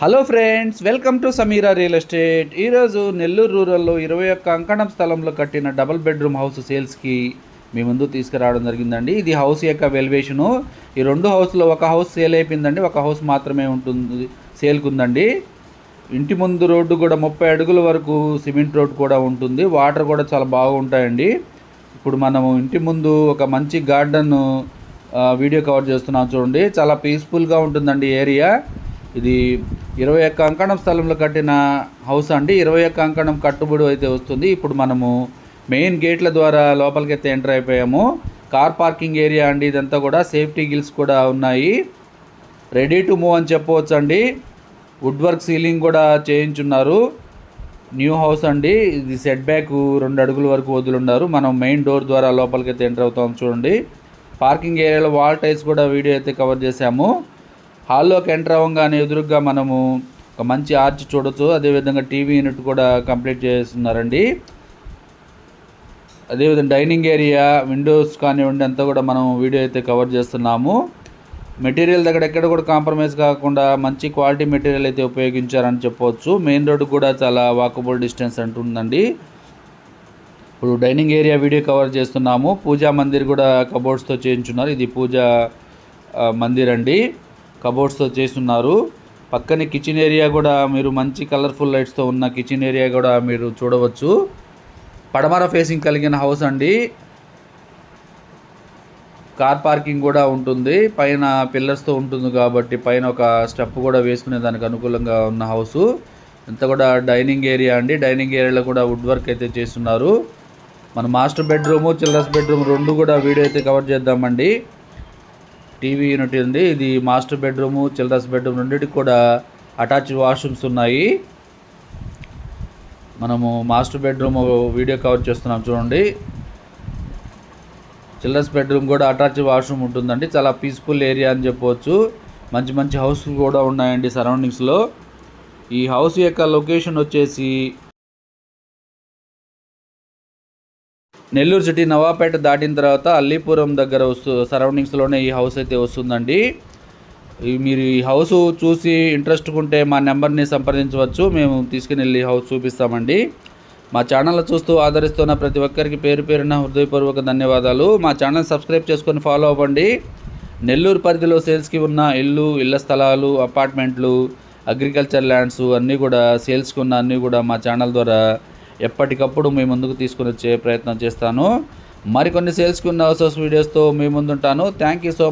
Hello friends, welcome to Sameera real estate. ఈరోజు నెల్లూరు రూరల్లో 21 అంకణం స్థలంలో కట్టిన డబుల్ బెడ్రూమ్ హౌస్ సేల్స్కి మీ ముందు తీసుకురావడం జరిగిందండి. ఇది హౌస్ యొక్క వెల్యువేషను. ఈ రెండు హౌస్లో ఒక హౌస్ సేల్ అయిపోయిందండి, ఒక హౌస్ మాత్రమే ఉంటుంది సేల్కి ఉందండి. ఇంటి ముందు రోడ్డు కూడా 30 అడుగుల వరకు సిమెంట్ రోడ్ కూడా ఉంటుంది. వాటర్ కూడా చాలా బాగుంటాయండి. ఇప్పుడు మనము ఇంటి ముందు ఒక మంచి గార్డెన్ వీడియో కవర్ చేస్తున్నాం చూడండి. చాలా పీస్ఫుల్గా ఉంటుందండి ఏరియా. ఇది 21 అంకణం స్థలంలో కట్టిన హౌస్ అండి. 21 అంకణం కట్టుబడి అయితే వస్తుంది. ఇప్పుడు మనము మెయిన్ గేట్ల ద్వారా లోపలికైతే ఎంటర్ అయిపోయాము. కార్ పార్కింగ్ ఏరియా అండి ఇదంతా కూడా. సేఫ్టీ గిల్స్ కూడా ఉన్నాయి. రెడీ టు మూవ్ అని చెప్పవచ్చు అండి. వుడ్ వర్క్ సీలింగ్ కూడా చేయించున్నారు. న్యూ హౌస్ అండి. ఇది సెట్ బ్యాక్ 2 అడుగుల వరకు వదులున్నారు. మనం మెయిన్ డోర్ ద్వారా లోపలికైతే ఎంటర్ అవుతాం చూడండి. పార్కింగ్ ఏరియాలో వాల్ టైల్స్ కూడా వీడియో అయితే కవర్ చేశాము. హాల్లోకి ఎంటర్ అవ్వగానే ఎదురుగా మనము ఒక మంచి ఆర్చ్ చూడొచ్చు. అదేవిధంగా టీవీ యూనిట్ కూడా కంప్లీట్ చేస్తున్నారండి. అదేవిధంగా డైనింగ్ ఏరియా, విండోస్ కానివ్వండి అంతా కూడా మనం వీడియో అయితే కవర్ చేస్తున్నాము. మెటీరియల్ దగ్గర ఎక్కడ కూడా కాంప్రమైజ్ కాకుండా మంచి క్వాలిటీ మెటీరియల్ అయితే ఉపయోగించారని చెప్పవచ్చు. మెయిన్ రోడ్డు కూడా చాలా వాకబుల్ డిస్టెన్స్ అంటుందండి. ఇప్పుడు డైనింగ్ ఏరియా వీడియో కవర్ చేస్తున్నాము. పూజా మందిర్ కూడా కబోర్డ్స్తో చేయించున్నారు. ఇది పూజా మందిర్ అండి. కబోర్డ్స్తో చేస్తున్నారు. పక్కనే కిచెన్ ఏరియా కూడా మీరు మంచి కలర్ఫుల్ లైట్స్తో ఉన్న కిచెన్ ఏరియా కూడా మీరు చూడవచ్చు. పడమర ఫేసింగ్ కలిగిన హౌస్ అండి. కార్ పార్కింగ్ కూడా ఉంటుంది. పైన పిల్లర్స్తో ఉంటుంది కాబట్టి పైన ఒక స్టెప్ కూడా వేసుకునే దానికి అనుకూలంగా ఉన్న హౌసు. ఇంత కూడా డైనింగ్ ఏరియా అండి. డైనింగ్ ఏరియాలో కూడా వుడ్ వర్క్ అయితే చేస్తున్నారు. మన మాస్టర్ బెడ్రూము, చిల్డ్రన్స్ బెడ్రూమ్ రెండు కూడా వీడియో అయితే కవర్ చేద్దామండి. టీవీ యూనిట్ ఉంది. ఇది మాస్టర్ బెడ్రూము, చిల్డ్రన్స్ బెడ్రూమ్ రెండింటికి కూడా అటాచ్డ్ వాష్రూమ్స్ ఉన్నాయి. మనము మాస్టర్ బెడ్రూమ్ వీడియో కవర్ చేస్తున్నాం చూడండి. చిల్డ్రన్స్ బెడ్రూమ్ కూడా అటాచ్డ్ వాష్రూమ్ ఉంటుందండి. చాలా పీస్ఫుల్ ఏరియా అని చెప్పవచ్చు. మంచి మంచి హౌస్లు కూడా ఉన్నాయండి సరౌండింగ్స్లో. ఈ హౌస్ యొక్క లొకేషన్ వచ్చేసి నెల్లూరు సిటీ నవాపేట దాటిన తర్వాత అల్లీపురం దగ్గర సరౌండింగ్స్లోనే ఈ హౌస్ అయితే వస్తుందండి. మీరు ఈ హౌస్ చూసి ఇంట్రెస్ట్ ఉంటే మా నెంబర్ని సంప్రదించవచ్చు. మేము తీసుకుని వెళ్ళి హౌస్ చూపిస్తామండి. మా ఛానల్ చూస్తూ ఆదరిస్తున్న ప్రతి ఒక్కరికి పేరు పేరున హృదయపూర్వక ధన్యవాదాలు. మా ఛానల్ సబ్స్క్రైబ్ చేసుకొని ఫాలో అవ్వండి. నెల్లూరు పరిధిలో సేల్స్కి ఉన్న ఇళ్ల స్థలాలు, అపార్ట్మెంట్లు, అగ్రికల్చర్ ల్యాండ్స్ అన్నీ కూడా సేల్స్కి ఉన్న అన్నీ కూడా మా ఛానల్ ద్వారా ఎప్పటికప్పుడు మీ ముందుకు తీసుకుని వచ్చే ప్రయత్నం చేస్తాను. మరికొన్ని సేల్స్కి ఉన్న హౌసెస్ వీడియోస్తో మీ ముందుంటాను. Thank you so